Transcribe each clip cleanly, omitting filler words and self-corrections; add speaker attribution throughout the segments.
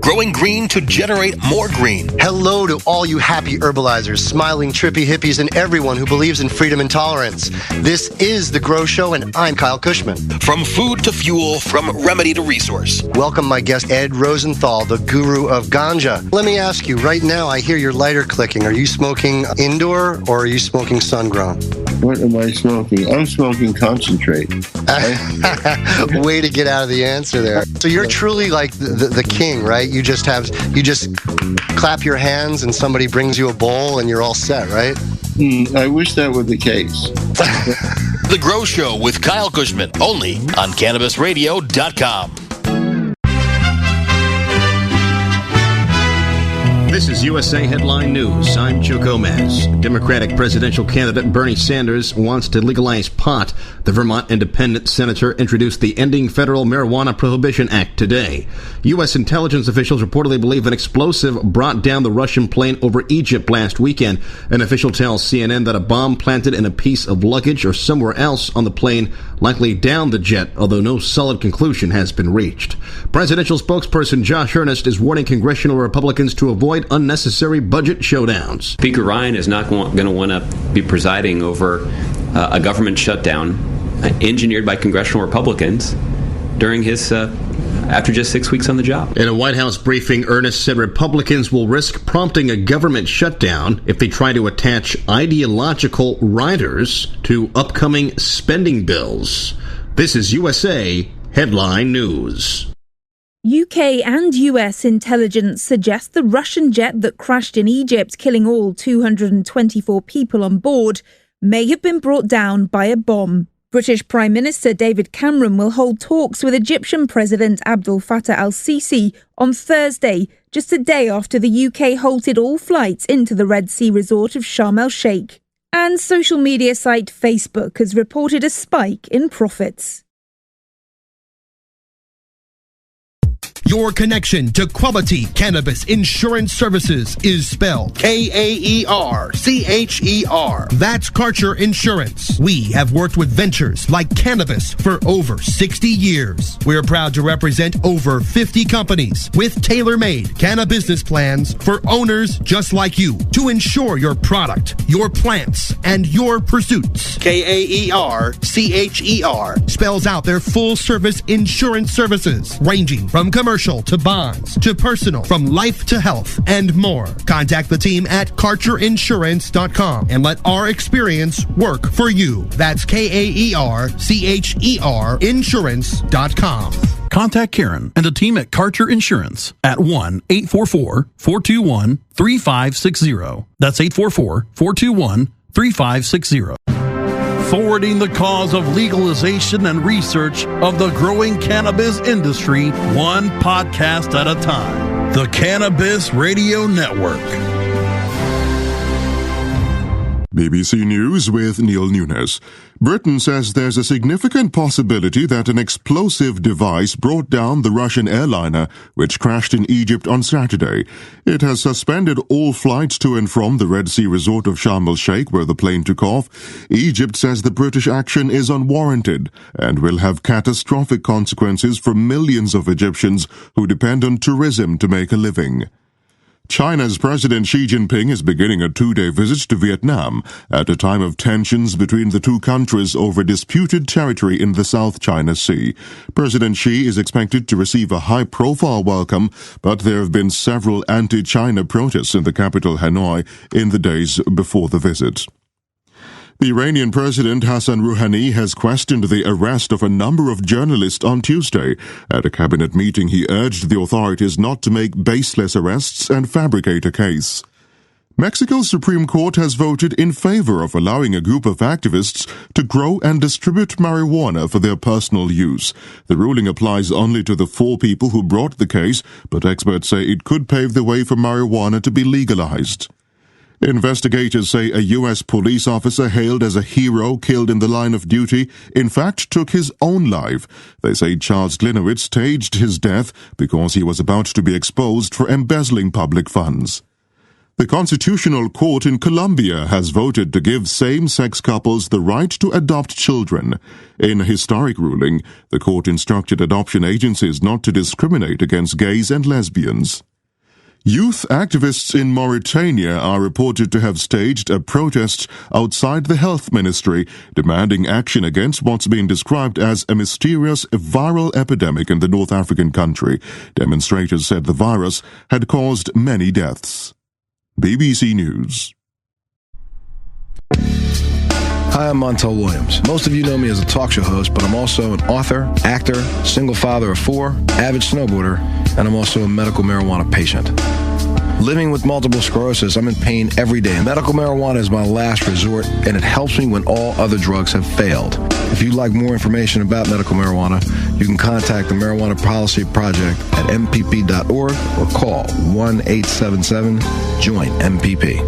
Speaker 1: growing green to generate more green.
Speaker 2: Hello to all you happy herbalizers, smiling, trippy hippies, and everyone who believes in freedom and tolerance. This is The Grow Show, and I'm Kyle Cushman.
Speaker 1: From food to fuel, from remedy to resource.
Speaker 2: Welcome my guest, Ed Rosenthal, the guru of ganja. Let me ask you, right now I hear your lighter clicking. Are you smoking indoor or are you smoking sun-grown?
Speaker 3: What am I smoking? I'm smoking concentrate.
Speaker 2: Way to get out of the answer there. So you're truly like the king, right? You just clap your hands and somebody brings you a bowl and you're all set, right?
Speaker 3: I wish that were the case.
Speaker 1: The Grow Show with Kyle Cushman, only on CannabisRadio.com.
Speaker 4: This is USA Headline News. I'm Joe Gomez. Democratic presidential candidate Bernie Sanders wants to legalize pot. The Vermont independent senator introduced the Ending Federal Marijuana Prohibition Act today. U.S. intelligence officials reportedly believe an explosive brought down the Russian plane over Egypt last weekend. An official tells CNN that a bomb planted in a piece of luggage or somewhere else on the plane likely downed the jet, although no solid conclusion has been reached. Presidential spokesperson Josh Earnest is warning congressional Republicans to avoid unnecessary budget showdowns.
Speaker 5: Speaker Ryan is not going to want to be presiding over a government shutdown engineered by congressional Republicans during his after just 6 weeks on the job.
Speaker 4: In a White House briefing, Earnest said Republicans will risk prompting a government shutdown if they try to attach ideological riders to upcoming spending bills. This is USA Headline News.
Speaker 6: UK and US intelligence suggests the Russian jet that crashed in Egypt, killing all 224 people on board, may have been brought down by a bomb. British Prime Minister David Cameron will hold talks with Egyptian President Abdel Fattah al-Sisi on Thursday, just a day after the UK halted all flights into the Red Sea resort of Sharm el-Sheikh. And social media site Facebook has reported a spike in profits.
Speaker 7: Your connection to quality cannabis insurance services is spelled K-A-E-R-C-H-E-R. That's Karcher Insurance. We have worked with ventures like cannabis for over 60 years. We're proud to represent over 50 companies with tailor-made cannabis plans for owners just like you to insure your product, your plants, and your pursuits. K-A-E-R-C-H-E-R spells out their full-service insurance services ranging from commercial to bonds to personal, from life to health, and more. Contact the team at KarcherInsurance.com and let our experience work for you. That's K-A-E-R-C-H-E-R Insurance.com.
Speaker 8: Contact Karen and the team at Karcher Insurance at 1-844-421-3560. That's 844-421-3560. Forwarding the cause of legalization and research of the growing cannabis industry, one podcast at a time. The Cannabis Radio Network.
Speaker 9: BBC News with Neil Nunes. Britain says there's a significant possibility that an explosive device brought down the Russian airliner which crashed in Egypt on Saturday. It has suspended all flights to and from the Red Sea resort of Sharm el-Sheikh where the plane took off. Egypt says the British action is unwarranted and will have catastrophic consequences for millions of Egyptians who depend on tourism to make a living. China's President Xi Jinping is beginning a two-day visit to Vietnam at a time of tensions between the two countries over disputed territory in the South China Sea. President Xi is expected to receive a high-profile welcome, but there have been several anti-China protests in the capital Hanoi in the days before the visit. The Iranian President Hassan Rouhani has questioned the arrest of a number of journalists on Tuesday. At a cabinet meeting, he urged the authorities not to make baseless arrests and fabricate a case. Mexico's Supreme Court has voted in favor of allowing a group of activists to grow and distribute marijuana for their personal use. The ruling applies only to the 4 people who brought the case, but experts say it could pave the way for marijuana to be legalized. Investigators say a U.S. police officer hailed as a hero killed in the line of duty in fact took his own life. They say Charles Glinowitz staged his death because he was about to be exposed for embezzling public funds. The Constitutional Court in Colombia has voted to give same-sex couples the right to adopt children. In a historic ruling, the court instructed adoption agencies not to discriminate against gays and lesbians. Youth activists in Mauritania are reported to have staged a protest outside the health ministry, demanding action against what's been described as a mysterious viral epidemic in the North African country. Demonstrators said the virus had caused many deaths. BBC News.
Speaker 10: Hi, I'm Montel Williams. Most of you know me as a talk show host, but I'm also an author, actor, single father of 4, avid snowboarder, and I'm also a medical marijuana patient. Living with multiple sclerosis, I'm in pain every day. Medical marijuana is my last resort, and it helps me when all other drugs have failed. If you'd like more information about medical marijuana, you can contact the Marijuana Policy Project at mpp.org or call 1-877-JOIN-MPP.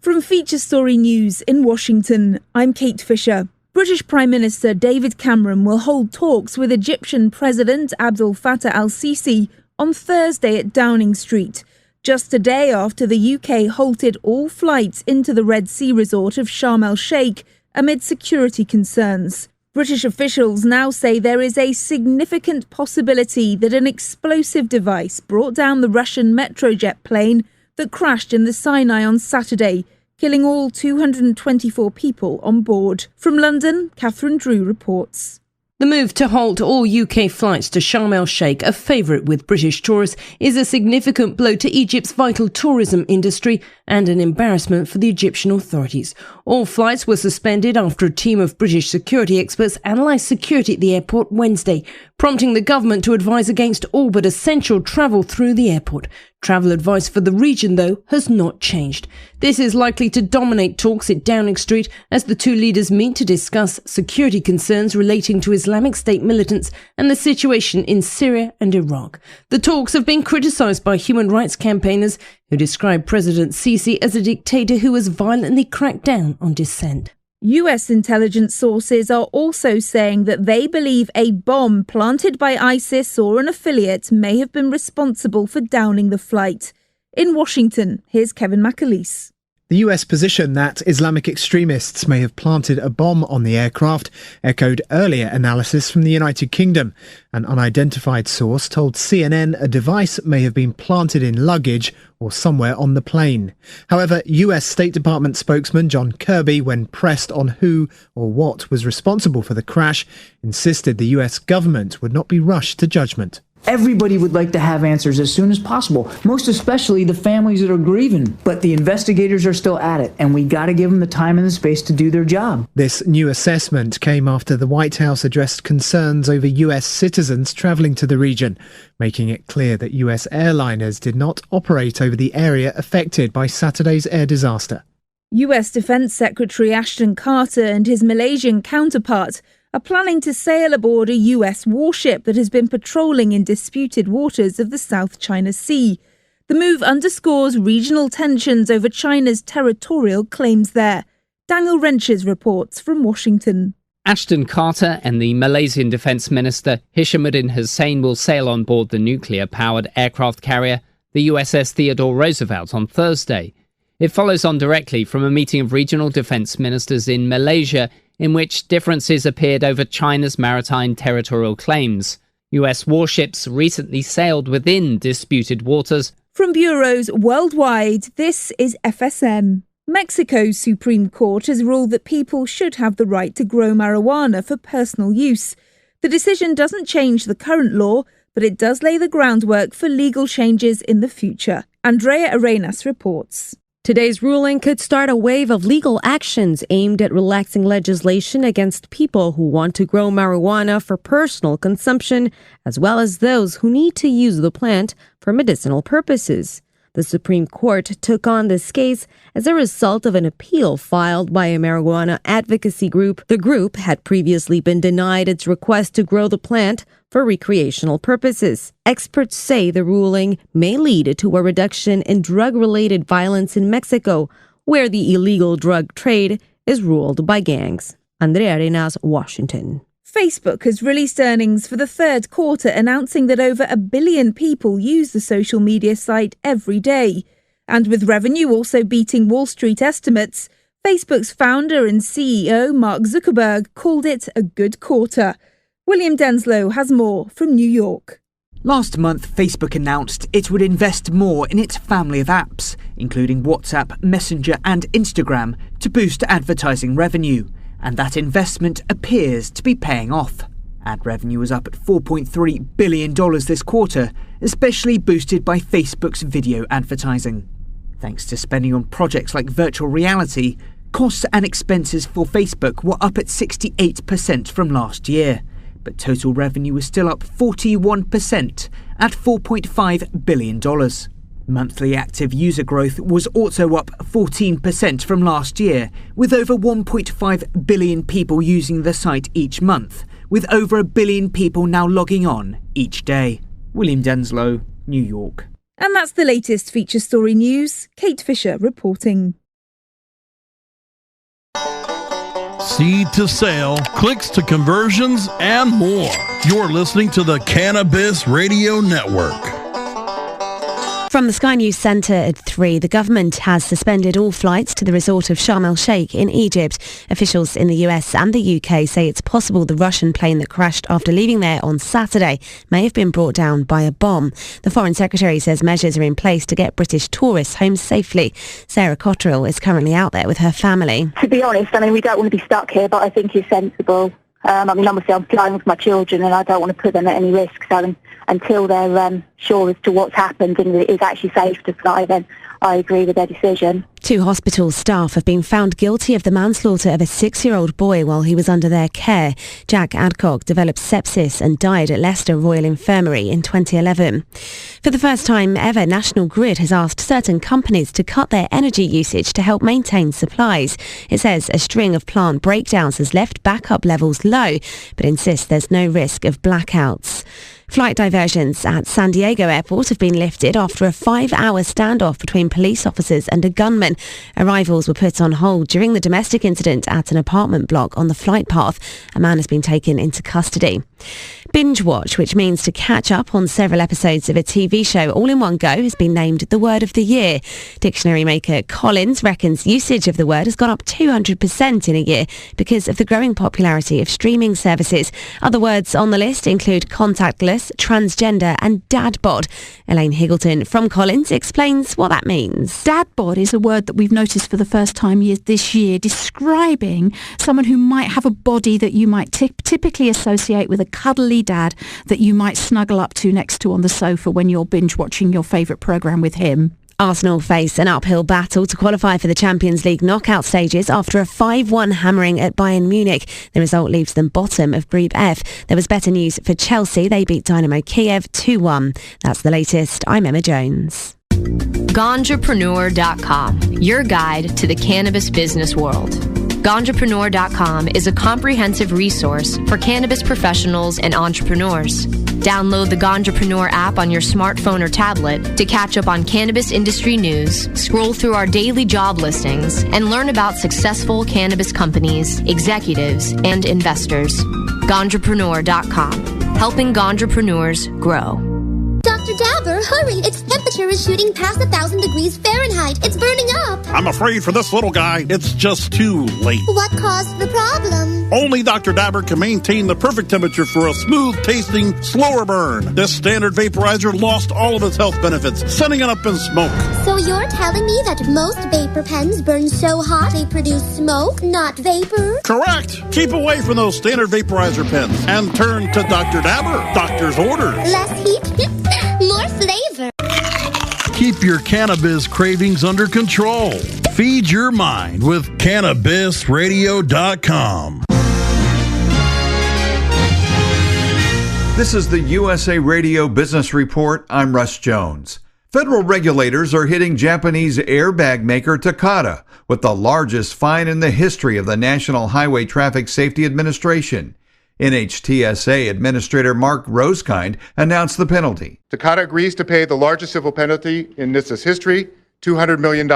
Speaker 6: From Feature Story News in Washington, I'm Kate Fisher. British Prime Minister David Cameron will hold talks with Egyptian President Abdel Fattah al-Sisi on Thursday at Downing Street, just a day after the UK halted all flights into the Red Sea resort of Sharm el-Sheikh amid security concerns. British officials now say there is a significant possibility that an explosive device brought down the Russian Metrojet plane that crashed in the Sinai on Saturday, killing all 224 people on board. From London, Catherine Drew reports.
Speaker 11: The move to halt all UK flights to Sharm el-Sheikh, a favourite with British tourists, is a significant blow to Egypt's vital tourism industry and an embarrassment for the Egyptian authorities. All flights were suspended after a team of British security experts analysed security at the airport Wednesday, prompting the government to advise against all but essential travel through the airport. Travel advice for the region, though, has not changed. This is likely to dominate talks at Downing Street as the two leaders meet to discuss security concerns relating to Islamic State militants and the situation in Syria and Iraq. The talks have been criticised by human rights campaigners who describe President Sisi as a dictator who has violently cracked down on dissent.
Speaker 6: US intelligence sources are also saying that they believe a bomb planted by ISIS or an affiliate may have been responsible for downing the flight. In Washington, here's Kevin McAleese.
Speaker 12: The US position that Islamic extremists may have planted a bomb on the aircraft echoed earlier analysis from the United Kingdom. An unidentified source told CNN a device may have been planted in luggage or somewhere on the plane. However, US State Department spokesman John Kirby, when pressed on who or what was responsible for the crash, insisted the US government would not be rushed to judgment.
Speaker 13: Everybody would like to have answers as soon as possible, most especially the families that are grieving. But the investigators are still at it, and we got to give them the time and the space to do their job.
Speaker 12: This new assessment came after the White House addressed concerns over US citizens travelling to the region, making it clear that US airliners did not operate over the area affected by Saturday's air disaster.
Speaker 6: US Defence Secretary Ashton Carter and his Malaysian counterpart are planning to sail aboard a US warship that has been patrolling in disputed waters of the South China Sea. The move underscores regional tensions over China's territorial claims there. Daniel Wrenches reports from Washington.
Speaker 14: Ashton Carter and the Malaysian Defence Minister Hishamuddin Hussein will sail on board the nuclear-powered aircraft carrier, the USS Theodore Roosevelt, on Thursday. It follows on directly from a meeting of regional defence ministers in Malaysia in which differences appeared over China's maritime territorial claims. US warships recently sailed within disputed waters.
Speaker 6: From bureaus worldwide, this is FSM. Mexico's Supreme Court has ruled that people should have the right to grow marijuana for personal use. The decision doesn't change the current law, but it does lay the groundwork for legal changes in the future. Andrea Arenas reports.
Speaker 15: Today's ruling could start a wave of legal actions aimed at relaxing legislation against people who want to grow marijuana for personal consumption, as well as those who need to use the plant for medicinal purposes. The Supreme Court took on this case as a result of an appeal filed by a marijuana advocacy group. The group had previously been denied its request to grow the plant for recreational purposes. Experts say the ruling may lead to a reduction in drug-related violence in Mexico, where the illegal drug trade is ruled by gangs. Andrea Arenas, Washington.
Speaker 6: Facebook has released earnings for the third quarter, announcing that over 1 billion people use the social media site every day. And with revenue also beating Wall Street estimates, Facebook's founder and CEO Mark Zuckerberg called it a good quarter. William Denslow has more from New York.
Speaker 16: Last month, Facebook announced it would invest more in its family of apps, including WhatsApp, Messenger and Instagram, to boost advertising revenue. And that investment appears to be paying off. Ad revenue was up at $4.3 billion this quarter, especially boosted by Facebook's video advertising. Thanks to spending on projects like virtual reality, costs and expenses for Facebook were up at 68% from last year. But total revenue was still up 41% at $4.5 billion. Monthly active user growth was also up 14% from last year, with over 1.5 billion people using the site each month, with over 1 billion people now logging on each day. William Denslow, New York.
Speaker 6: And that's the latest feature story news. Kate Fisher reporting.
Speaker 8: Seed to sale, clicks to conversions, and more. You're listening to the Cannabis Radio Network.
Speaker 15: From the Sky News Centre at 3, the government has suspended all flights to the resort of Sharm el-Sheikh in Egypt. Officials in the US and the UK say it's possible the Russian plane that crashed after leaving there on Saturday may have been brought down by a bomb. The Foreign Secretary says measures are in place to get British tourists home safely. Sarah Cotterill is currently out there with her family.
Speaker 17: To be honest, we don't want to be stuck here, but I think it's sensible. Obviously I'm flying with my children and I don't want to put them at any risk, so until they're sure as to what's happened and it is actually safe to fly, then I agree with their decision.
Speaker 15: 2 hospital staff have been found guilty of the manslaughter of a 6-year-old boy while he was under their care. Jack Adcock developed sepsis and died at Leicester Royal Infirmary in 2011. For the first time ever, National Grid has asked certain companies to cut their energy usage to help maintain supplies. It says a string of plant breakdowns has left backup levels low, but insists there's no risk of blackouts. Flight diversions at San Diego Airport have been lifted after a 5-hour standoff between police officers and a gunman. Arrivals were put on hold during the domestic incident at an apartment block on the flight path. A man has been taken into custody. Binge watch, which means to catch up on several episodes of a TV show all in one go, has been named the word of the year. Dictionary maker Collins reckons usage of the word has gone up 200% in a year because of the growing popularity of streaming services. Other words on the list include contactless, transgender and dad bod. Elaine Higgleton from Collins explains what that means.
Speaker 18: Dad bod is a word that we've noticed for the first time this year, describing someone who might have a body that you might typically associate with a cuddly dad that you might snuggle up to next to on the sofa when you're binge watching your favourite programme with him.
Speaker 15: Arsenal face an uphill battle to qualify for the Champions League knockout stages after a 5-1 hammering at Bayern Munich. The result leaves them bottom of Group F. There was better news for Chelsea. They beat Dynamo Kiev 2-1. That's the latest. I'm Emma Jones.
Speaker 19: Ganjapreneur.com, your guide to the cannabis business world. Ganjapreneur.com is a comprehensive resource for cannabis professionals and entrepreneurs. Download the Ganjapreneur app on your smartphone or tablet to catch up on cannabis industry news, scroll through our daily job listings, and learn about successful cannabis companies, executives, and investors. Ganjapreneur.com, helping Ganjapreneurs grow.
Speaker 20: Dr. Dabber, hurry! Its temperature is shooting past 1,000 degrees Fahrenheit. It's burning up.
Speaker 8: I'm afraid for this little guy, it's just too late.
Speaker 20: What caused the problem?
Speaker 8: Only Dr. Dabber can maintain the perfect temperature for a smooth-tasting, slower burn. This standard vaporizer lost all of its health benefits, sending it up in smoke.
Speaker 20: So you're telling me that most vapor pens burn so hot they produce smoke, not vapor?
Speaker 8: Correct! Keep away from those standard vaporizer pens and turn to Dr. Dabber. Doctor's orders.
Speaker 20: Less heat, more flavor.
Speaker 8: Keep your cannabis cravings under control. Feed your mind with CannabisRadio.com.
Speaker 21: This is the USA Radio Business Report. I'm Russ Jones. Federal regulators are hitting Japanese airbag maker Takata with the largest fine in the history of the National Highway Traffic Safety Administration. NHTSA Administrator Mark Rosekind announced the penalty.
Speaker 22: Takata agrees to pay the largest civil penalty in NHTSA's history, $200 million.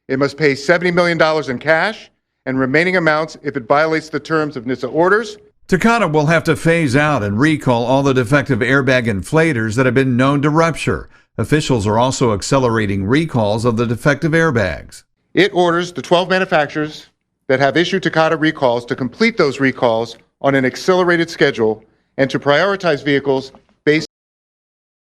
Speaker 22: It must pay $70 million in cash and remaining amounts if it violates the terms of NHTSA orders
Speaker 21: Takata will have to phase out and recall all the defective airbag inflators that have been known to rupture. Officials are also accelerating recalls of the defective airbags.
Speaker 22: It orders the 12 manufacturers that have issued Takata recalls to complete those recalls on an accelerated schedule and to prioritize vehicles